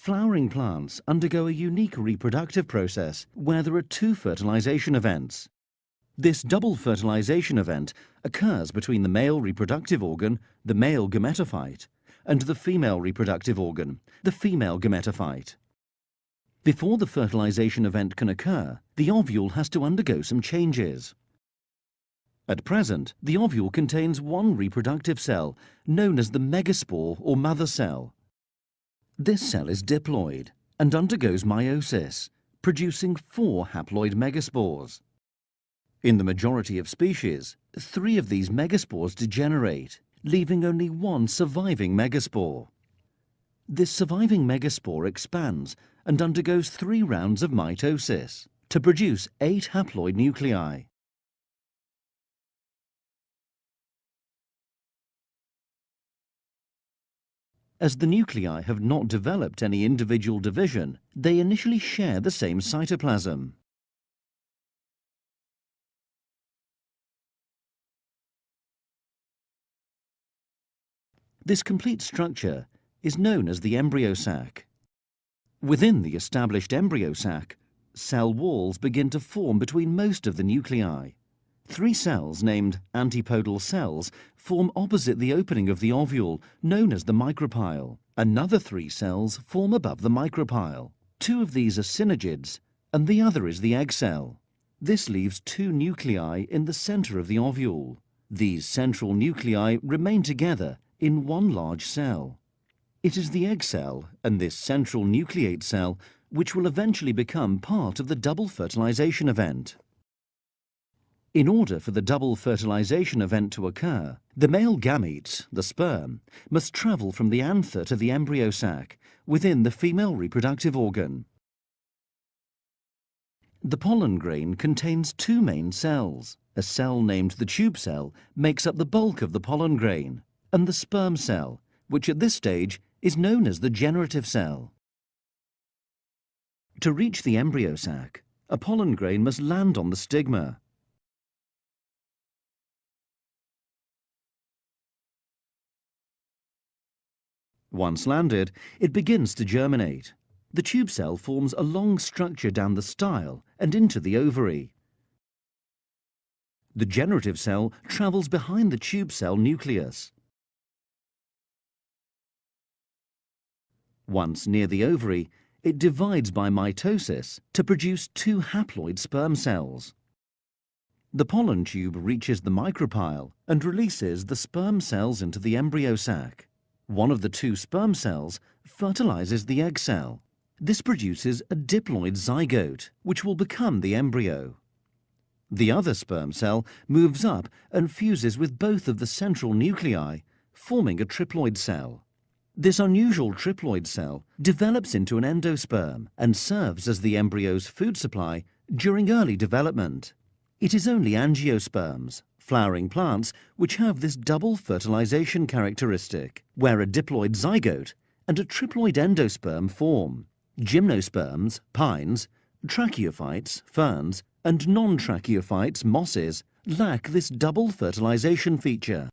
Flowering plants undergo a unique reproductive process where there are two fertilization events. This double fertilization event occurs between the male reproductive organ, the male gametophyte, and the female reproductive organ, the female gametophyte. Before the fertilization event can occur, the ovule has to undergo some changes. At present, the ovule contains one reproductive cell, known as the megaspore or mother cell. This cell is diploid and undergoes meiosis, producing 4 haploid megaspores. In the majority of species, 3 of these megaspores degenerate, leaving only one surviving megaspore. This surviving megaspore expands and undergoes 3 rounds of mitosis to produce 8 haploid nuclei. As the nuclei have not developed any individual division, they initially share the same cytoplasm. This complete structure is known as the embryo sac. Within the established embryo sac, cell walls begin to form between most of the nuclei. 3 cells named antipodal cells form opposite the opening of the ovule, known as the micropyle. Another 3 cells form above the micropyle. 2 of these are synergids, and the other is the egg cell. This leaves 2 nuclei in the center of the ovule. These central nuclei remain together in one large cell. It is the egg cell and this central nucleate cell which will eventually become part of the double fertilization event. In order for the double fertilization event to occur, the male gamete, the sperm, must travel from the anther to the embryo sac within the female reproductive organ. The pollen grain contains 2 main cells. A cell named the tube cell makes up the bulk of the pollen grain, and the sperm cell, which at this stage is known as the generative cell. To reach the embryo sac, a pollen grain must land on the stigma. Once landed, it begins to germinate. The tube cell forms a long structure down the style and into the ovary. The generative cell travels behind the tube cell nucleus. Once near the ovary, it divides by mitosis to produce 2 haploid sperm cells. The pollen tube reaches the micropyle and releases the sperm cells into the embryo sac. One of the 2 sperm cells fertilizes the egg cell. This produces a diploid zygote, which will become the embryo. The other sperm cell moves up and fuses with both of the central nuclei, forming a triploid cell. This unusual triploid cell develops into an endosperm and serves as the embryo's food supply during early development. It is only angiosperms, flowering plants, which have this double fertilization characteristic, where a diploid zygote and a triploid endosperm form. Gymnosperms, pines, tracheophytes, ferns, and non-tracheophytes, mosses, lack this double fertilization feature.